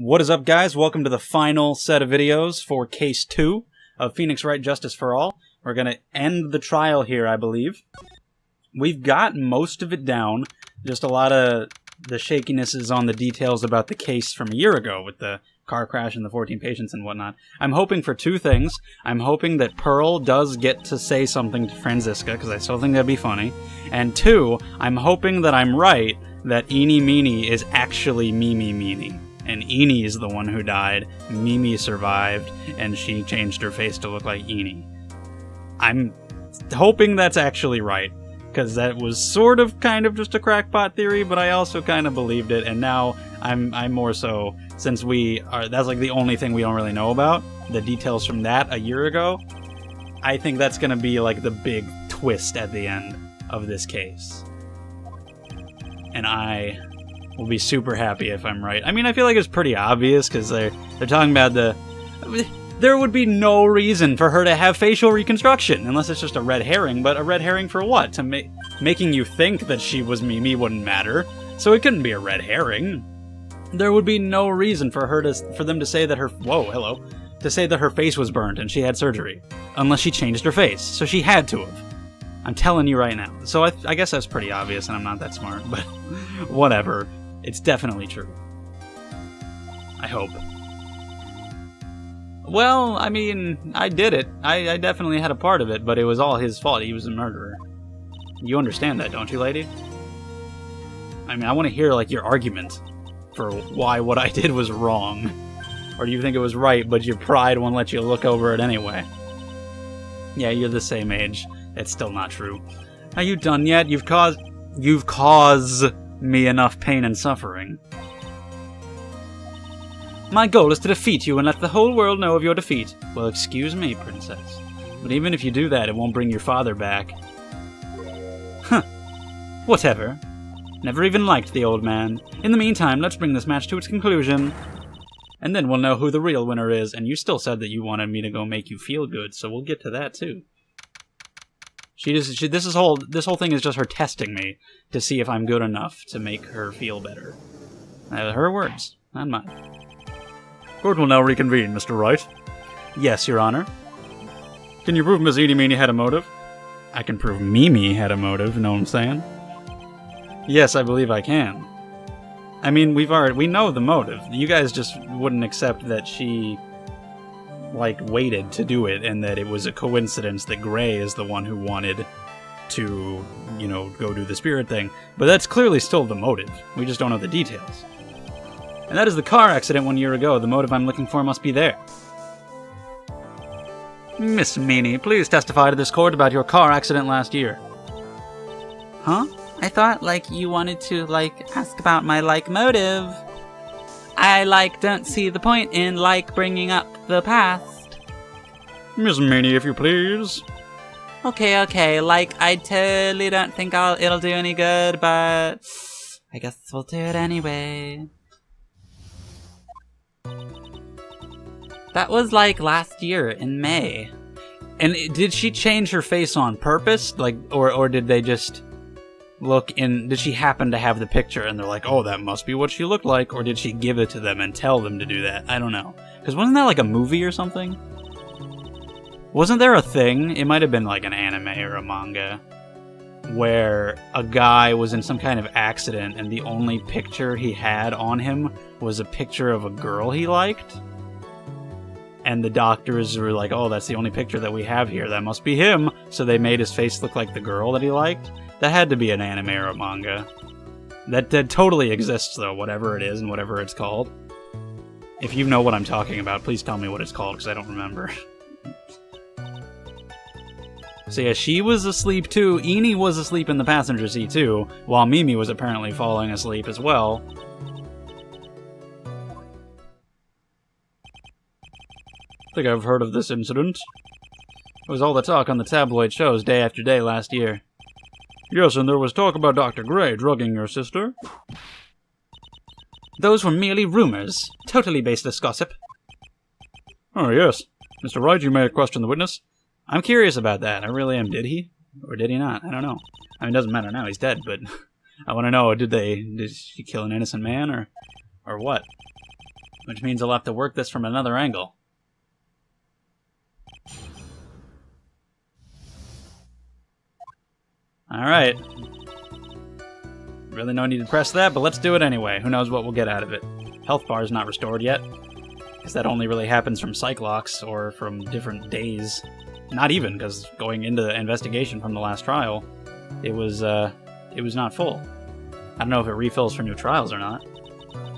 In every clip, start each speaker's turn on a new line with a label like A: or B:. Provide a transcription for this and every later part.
A: What is up, guys? Welcome to the final set of videos for Case 2 of Phoenix Wright Justice for All. We're going to end the trial here, I believe. We've got most of it down. Just a lot of the shakiness is on the details about the case from a year ago with the car crash and the 14 patients and whatnot. I'm hoping for two things. I'm hoping that Pearl does get to say something to Franziska, because I still think that'd be funny. And two, I'm hoping that I'm right, that Eenie Meenie is actually Mimi Meenie. And Eenie is the one who died, Mimi survived, and she changed her face to look like Eenie. I'm hoping that's actually right, because that was sort of kind of just a crackpot theory, but I also kind of believed it, and now I'm more so, since that's like the only thing we don't really know about, the details from that a year ago, I think that's going to be like the big twist at the end of this case. And I will be super happy if I'm right. I mean, I feel like it's pretty obvious, because they're talking about there would be no reason for her to have facial reconstruction, unless it's just a red herring, but a red herring for what? To making you think that she was Mimi wouldn't matter, so it couldn't be a red herring. There would be no reason for them to say that to say that her face was burned and she had surgery, unless she changed her face, so she had to have. I'm telling you right now. So I guess that's pretty obvious, and I'm not that smart, but whatever. It's definitely true. I hope. Well, I mean, I did it. I definitely had a part of it, but it was all his fault. He was a murderer. You understand that, don't you, lady? I mean, I want to hear, like, your argument for why what I did was wrong. Or do you think it was right, but your pride won't let you look over it anyway? Yeah, you're the same age. It's still not true. Are you done yet? You've caused me enough pain and suffering. My goal is to defeat you and let the whole world know of your defeat. Well, excuse me, princess. But even if you do that, it won't bring your father back. Huh. Whatever. Never even liked the old man. In the meantime, let's bring this match to its conclusion. And then we'll know who the real winner is. And you still said that you wanted me to go make you feel good, so we'll get to that too. This whole thing is just her testing me to see if I'm good enough to make her feel better. Her words, not mine. Court will now reconvene, Mr. Wright. Yes, Your Honor. Can you prove Miss Eenie Meenie had a motive? I can prove Mimi had a motive, know what I'm saying? Yes, I believe I can. I mean, we know the motive. You guys just wouldn't accept that she waited to do it, and that it was a coincidence that Gray is the one who wanted to, go do the spirit thing. But that's clearly still the motive. We just don't know the details. And that is the car accident 1 year ago. The motive I'm looking for must be there. Miss Meenie, please testify to this court about your car accident last year. Huh? I thought, you wanted to, ask about my, motive. I, don't see the point in, bringing up the past.
B: Miss Meenie, if you please.
A: Okay, I totally don't think it'll do any good, but I guess we'll do it anyway. That was, last year, in May. And did she change her face on purpose? Or did they just did she happen to have the picture and they're like, oh, that must be what she looked like? Or did she give it to them and tell them to do that? I don't know. Because wasn't that a movie or something? Wasn't there a thing? It might have been an anime or a manga where a guy was in some kind of accident and the only picture he had on him was a picture of a girl he liked. And the doctors were like, oh, that's the only picture that we have here. That must be him. So they made his face look like the girl that he liked. That had to be an anime or a manga. That totally exists, though, whatever it is and whatever it's called. If you know what I'm talking about, please tell me what it's called, because I don't remember. So yeah, she was asleep too. Eenie was asleep in the passenger seat too, while Mimi was apparently falling asleep as well.
B: I think I've heard of this incident. It was all the talk on the tabloid shows day after day last year. Yes, and there was talk about Dr. Gray drugging your sister.
A: Those were merely rumors, totally baseless gossip.
B: Oh, yes. Mr. Wright, you may question the witness.
A: I'm curious about that. I really am. Did he? Or did he not? I don't know. I mean, it doesn't matter now. He's dead, but I want to know, did she kill an innocent man, or what? Which means I'll have to work this from another angle. Alright. Really no need to press that, but let's do it anyway. Who knows what we'll get out of it. Health bar is not restored yet, because that only really happens from Cyclox or from different days. Not even, because going into the investigation from the last trial, it was not full. I don't know if it refills for new trials or not.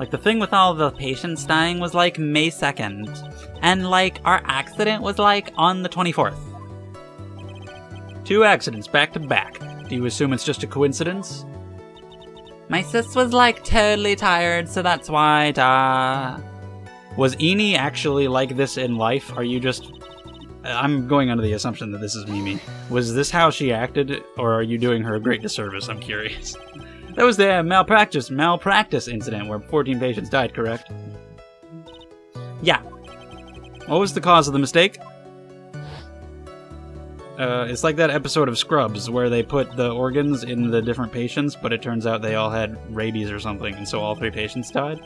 C: Like, the thing with all the patients dying was, like, May 2nd. And, like, our accident was, like, on the 24th.
A: 2 accidents back to back. Do you assume it's just a coincidence?
C: My sis was, like, totally tired, so that's why,
A: Was Eni actually like this in life? Are you just... I'm going under the assumption that this is Mimi. Was this how she acted, or are you doing her a great disservice? I'm curious. That was the malpractice incident where 14 patients died, correct?
C: Yeah.
A: What was the cause of the mistake? It's like that episode of Scrubs where they put the organs in the different patients, but it turns out they all had rabies or something, and so all 3 patients died.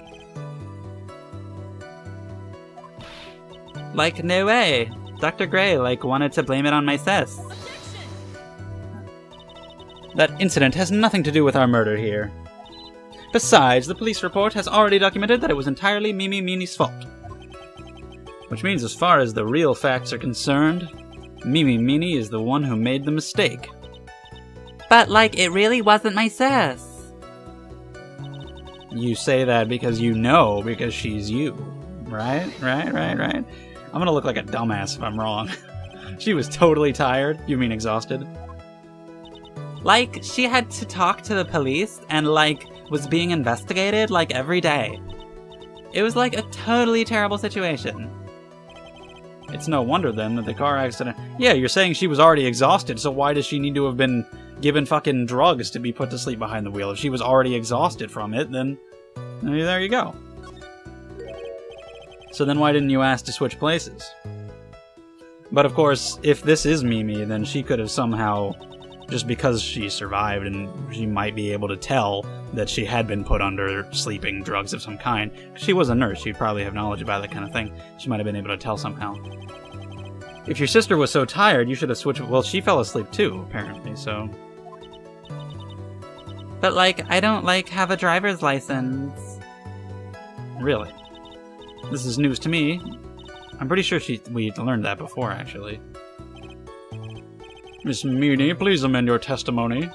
C: Like, no way. Dr. Gray, like, wanted to blame it on my sis.
A: That incident has nothing to do with our murder here. Besides, the police report has already documented that it was entirely Mimi Mini's fault. Which means as far as the real facts are concerned, Mimi Mini is the one who made the mistake.
C: But, like, it really wasn't my sis.
A: You say that because you know, because she's you. Right? I'm gonna look like a dumbass if I'm wrong. She was totally tired. You mean exhausted?
C: Like, she had to talk to the police and, like, was being investigated, like, every day. It was, like, a totally terrible situation.
A: It's no wonder, then, that the car accident... Yeah, you're saying she was already exhausted, so why does she need to have been given fucking drugs to be put to sleep behind the wheel? If she was already exhausted from it, then there you go. So then why didn't you ask to switch places? But of course, if this is Mimi, then she could have somehow... Just because she survived and she might be able to tell that she had been put under sleeping drugs of some kind. She was a nurse, she'd probably have knowledge about that kind of thing. She might have been able to tell somehow. If your sister was so tired, you should have switched... Well, she fell asleep too, apparently, so...
C: But, like, I don't, like, have a driver's license.
A: Really? This is news to me. I'm pretty sure we learned that before, actually. Miss Mini, please amend your testimony.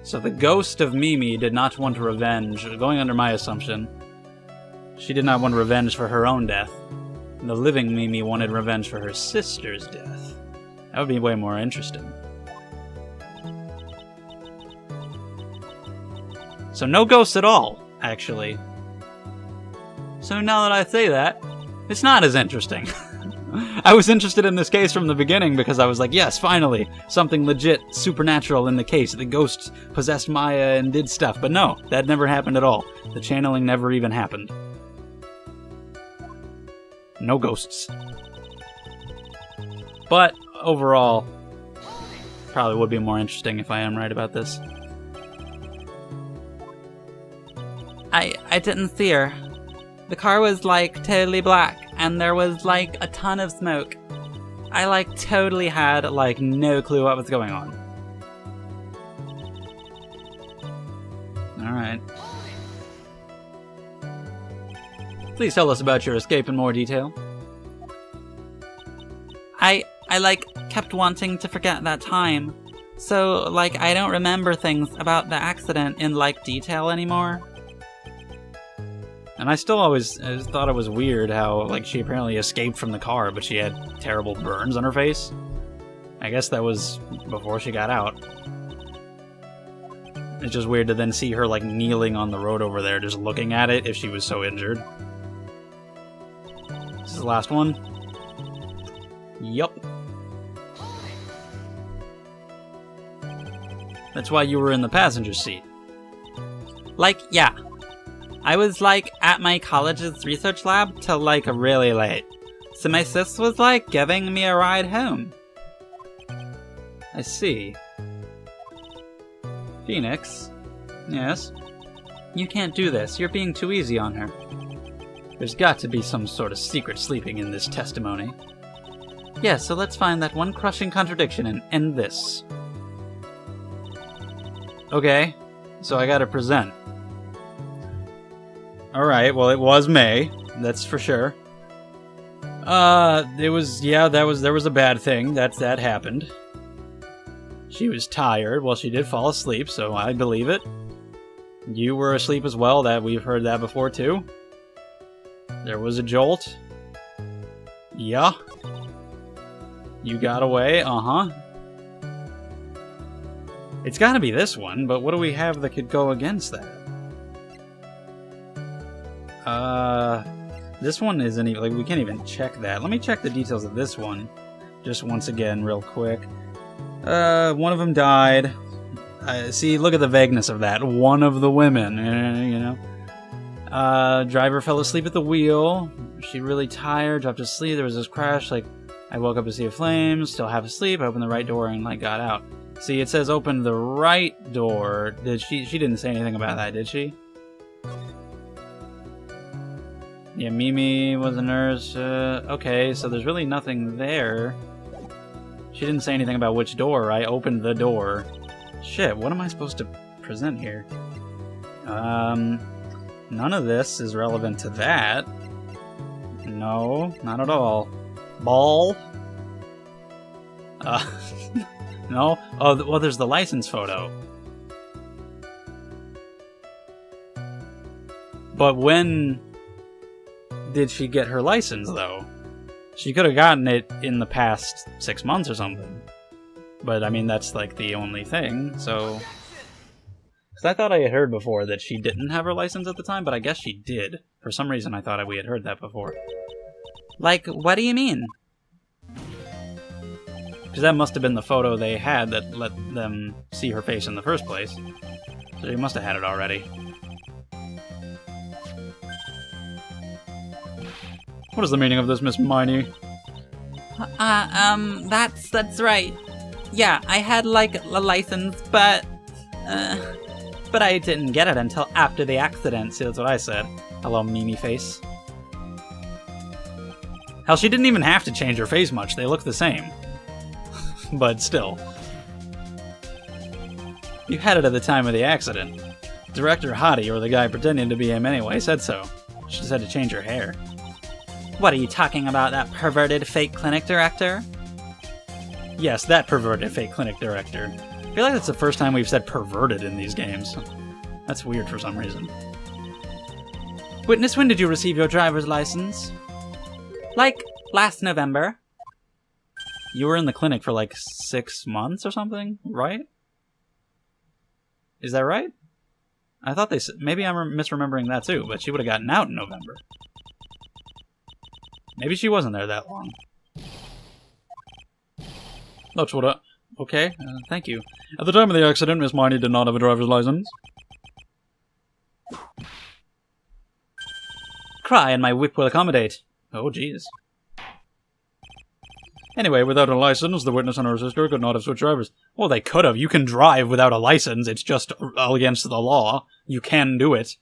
A: So the ghost of Mimi did not want revenge, going under my assumption. She did not want revenge for her own death. The living Mimi wanted revenge for her sister's death. That would be way more interesting. So no ghosts at all, actually. So now that I say that, it's not as interesting. I was interested in this case from the beginning because I was like, yes, finally, something legit supernatural in the case. The ghost possessed Maya and did stuff. But no, that never happened at all. The channeling never even happened. No ghosts. But overall, probably would be more interesting if I am right about this.
C: I didn't see her. The car was, like, totally black, and there was, like, a ton of smoke. I, like, totally had, like, no clue what was going on.
A: Alright. Please tell us about your escape in more detail.
C: I like, kept wanting to forget that time. So, like, I don't remember things about the accident in, like, detail anymore.
A: And I still always thought it was weird how, like, she apparently escaped from the car, but she had terrible burns on her face. I guess that was before she got out. It's just weird to then see her, like, kneeling on the road over there, just looking at it if she was so injured. This is the last one? Yup. That's why you were in the passenger seat.
C: Like, yeah. I was, like, at my college's research lab till, like, really late. So my sis was, like, giving me a ride home.
A: I see. Phoenix? Yes?
C: You can't do this. You're being too easy on her.
B: There's got to be some sort of secret sleeping in this testimony.
C: Yes, so let's find that one crushing contradiction and end this.
B: Okay, so I gotta present. Alright, well, it was May, that's for sure. There was a bad thing. That happened. She was tired. Well, she did fall asleep, so I believe it. You were asleep as well. That we've heard that before too. There was a jolt. Yeah. You got away. It's got to be this one, but what do we have that could go against that? This one isn't even, like, we can't even check that. Let me check the details of this one, just once again, real quick. One of them died. See, look at the vagueness of that. One of the women, you know. Driver fell asleep at the wheel. She really tired, dropped asleep. There was this crash, like, I woke up to see a flame, still half asleep. I opened the right door and, like, got out. See, it says open the right door. She didn't say anything about that, did she? Yeah, Mimi was a nurse. Okay, so there's really nothing there. She didn't say anything about which door. I opened the door. Shit, what am I supposed to present here? None of this is relevant to that. No, not at all. Ball? No? Oh, well, there's the license photo. But when did she get her license, though? She could have gotten it in the past 6 months or something. But, I mean, that's, like, the only thing, so... Because I thought I had heard before that she didn't have her license at the time, but I guess she did. For some reason, I thought we had heard that before.
C: Like, what do you mean?
B: Because that must have been the photo they had that let them see her face in the first place. So they must have had it already. What is the meaning of this, Miss Miney?
C: That's right. Yeah, I had, like, a license, but I didn't get it until after the accident. See, that's what I said. Hello, Mimi face.
B: Hell, she didn't even have to change her face much. They look the same. But still. You had it at the time of the accident. Director Hottie, or the guy pretending to be him anyway, said so. She just had to change her hair.
C: What are you talking about, that perverted fake clinic director?
B: Yes, that perverted fake clinic director. I feel like that's the first time we've said perverted in these games. That's weird for some reason.
C: Witness, when did you receive your driver's license? Like, last November.
B: You were in the clinic for like 6 months or something, right? Is that right? I thought they said... Maybe I'm misremembering that too, but she would have gotten out in November. Maybe she wasn't there that long. That's what I... Okay, thank you. At the time of the accident, Miss Miney did not have a driver's license.
C: Cry and my whip will accommodate.
B: Oh, jeez. Anyway, without a license, the witness and her sister could not have switched drivers. Well, they could have. You can drive without a license. It's just against the law. You can do it.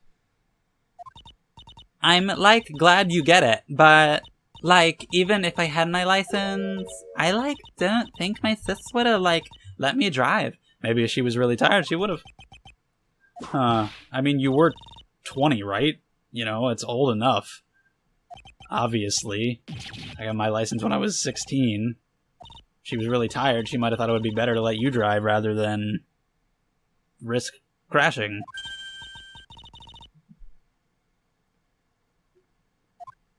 C: I'm, like, glad you get it, but... Like, even if I had my license, I, like, don't think my sis would have, like, let me drive.
B: Maybe if she was really tired, she would have. I mean, you were 20, right? You know, it's old enough. Obviously. I got my license when I was 16. She was really tired. She might have thought it would be better to let you drive rather than risk crashing.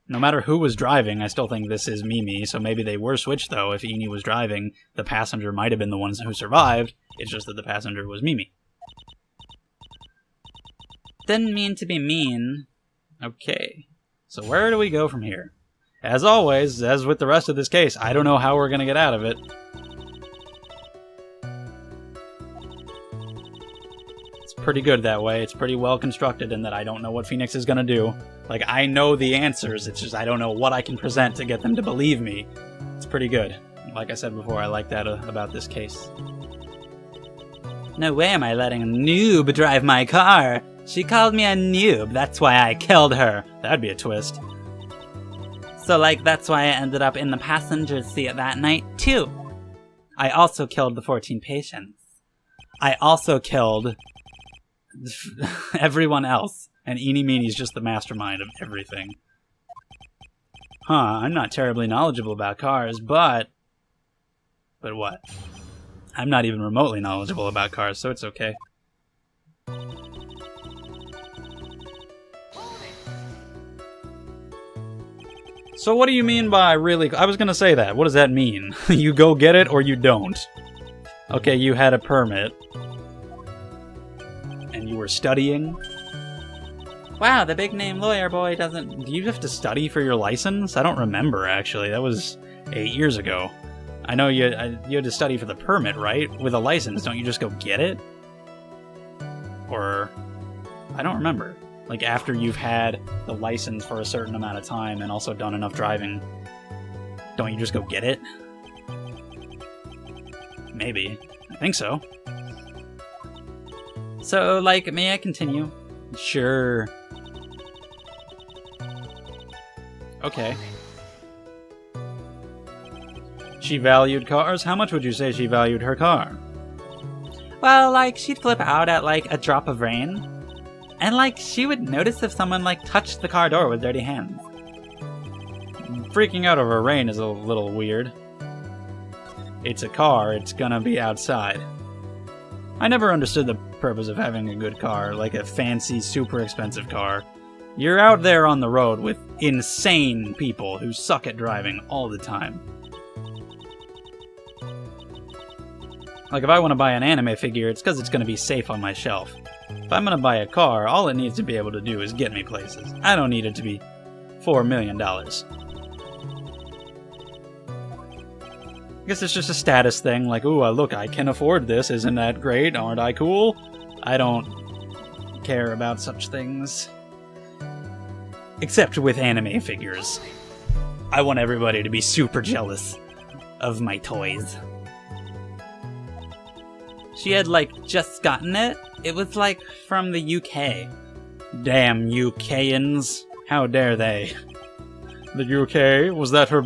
B: No matter who was driving, I still think this is Mimi, so maybe they were switched, though. If Eni was driving, the passenger might have been the ones who survived. It's just that the passenger was Mimi.
C: Didn't mean to be mean.
B: Okay. So where do we go from here? As always, as with the rest of this case, I don't know how we're going to get out of it. It's pretty good that way. It's pretty well constructed in that I don't know what Phoenix is going to do. Like, I know the answers, it's just I don't know what I can present to get them to believe me. It's pretty good. Like I said before, I like that about this case.
C: No way am I letting a noob drive my car. She called me a noob, that's why I killed her.
A: That'd be a twist.
C: So, like, that's why I ended up in the passenger seat that night, too. I also killed the 14 patients. I also killed everyone else.
A: And Eenie Meenie's just the mastermind of everything. Huh, I'm not terribly knowledgeable about cars, but... But what? I'm not even remotely knowledgeable about cars, so it's okay. So what do you mean by really... I was gonna say that. What does that mean? You go get it or you don't? Okay, you had a permit. And you were studying?
C: Wow, the big-name lawyer boy doesn't...
A: Do you have to study for your license? I don't remember, actually. That was 8 years ago. I know you had to study for the permit, right? With a license, don't you just go get it? Or... I don't remember. Like, after you've had the license for a certain amount of time and also done enough driving, don't you just go get it? Maybe. I think so.
C: So, like, may I continue?
A: Sure. Okay. She valued cars? How much would you say she valued her car?
C: Well, like, she'd flip out at, like, a drop of rain. And, like, she would notice if someone, like, touched the car door with dirty hands.
A: Freaking out over rain is a little weird. It's a car, it's gonna be outside. I never understood the purpose of having a good car, like a fancy, super expensive car. You're out there on the road with insane people who suck at driving all the time. Like, if I want to buy an anime figure, it's because it's going to be safe on my shelf. If I'm going to buy a car, all it needs to be able to do is get me places. I don't need it to be $4 million. I guess it's just a status thing, like, ooh, look, I can afford this, isn't that great, aren't I cool? I don't care about such things. Except with anime figures. I want everybody to be super jealous of my toys.
C: She had, like, just gotten it. It was, like, from the UK.
A: Damn UKians. How dare they? The UK? Was that her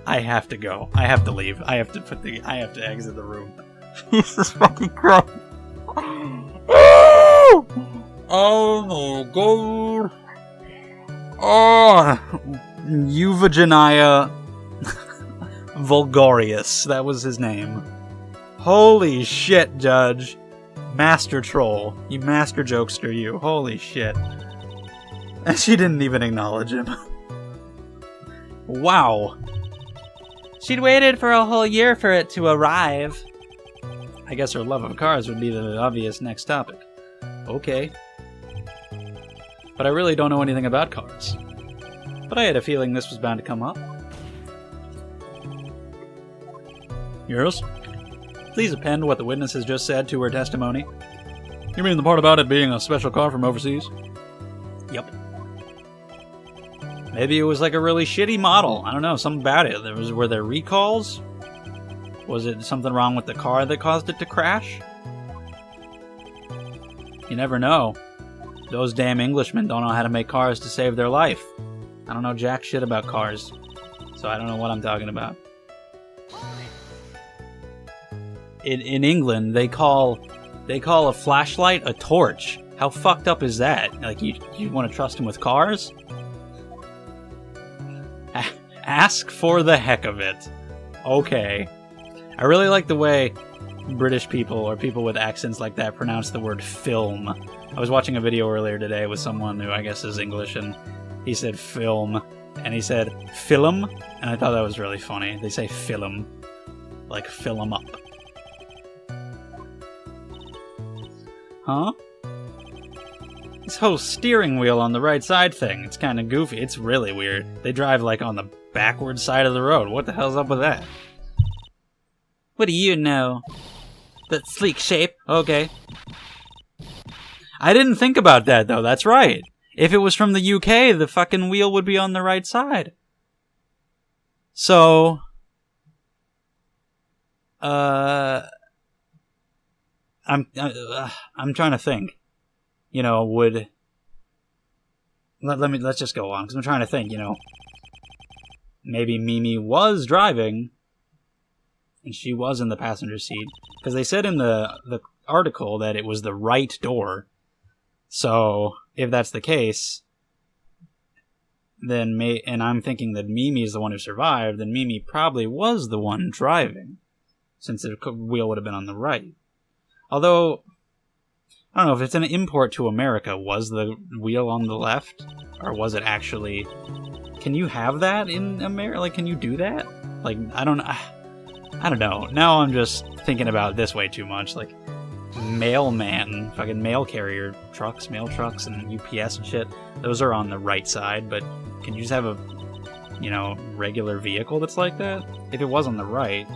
A: I have to go. I have to leave. I have to exit the room. Jesus fucking Christ. Oh my god. Oh, Eugenia Vulgarius. That was his name. Holy shit, Judge. Master troll. You master jokester, you. Holy shit. And she didn't even acknowledge him. Wow.
C: She'd waited for a whole year for it to arrive.
A: I guess her love of cars would be the obvious next topic. Okay. But I really don't know anything about cars. But I had a feeling this was bound to come up. Yours? Please append what the witness has just said to her testimony. You mean the part about it being a special car from overseas? Yep. Maybe it was like a really shitty model. I don't know, something about it. Were there recalls? Was it something wrong with the car that caused it to crash? You never know. Those damn Englishmen don't know how to make cars to save their life. I don't know jack shit about cars, so I don't know what I'm talking about. In England, they call a flashlight a torch. How fucked up is that? Like, you want to trust him with cars? Ask for the heck of it. Okay. I really like the way British people or people with accents like that pronounce the word film. I was watching a video earlier today with someone who I guess is English, and he said film, and he said film, and I thought that was really funny. They say film, like fill 'em up. Huh? This whole steering wheel on the right side thing, it's kind of goofy. It's really weird. They drive like on the backward side of the road. What the hell's up with that?
C: What do you know? That sleek shape.
A: Okay. I didn't think about that, though. That's right. If it was from the UK, the fucking wheel would be on the right side. So... I'm trying to think. You know, let's just go on, because I'm trying to think, you know. Maybe Mimi was driving, and she was in the passenger seat. Because they said in the article that it was the right door. So, if that's the case, then and I'm thinking that Mimi is the one who survived, then Mimi probably was the one driving, since the wheel would have been on the right. Although, I don't know, if it's an import to America, was the wheel on the left? Or was it actually... Can you have that in America? Like, can you do that? Like, I don't know. Now I'm just thinking about it this way too much. Like, mailman, fucking mail carrier trucks, mail trucks, and UPS and shit, those are on the right side, but can you just have a, you know, regular vehicle that's like that? If it was on the right,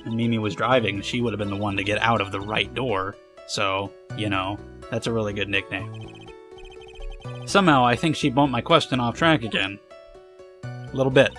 A: and Mimi was driving, she would have been the one to get out of the right door. So, you know, that's a really good nickname. Somehow, I think she bumped my question off track again. A little bit.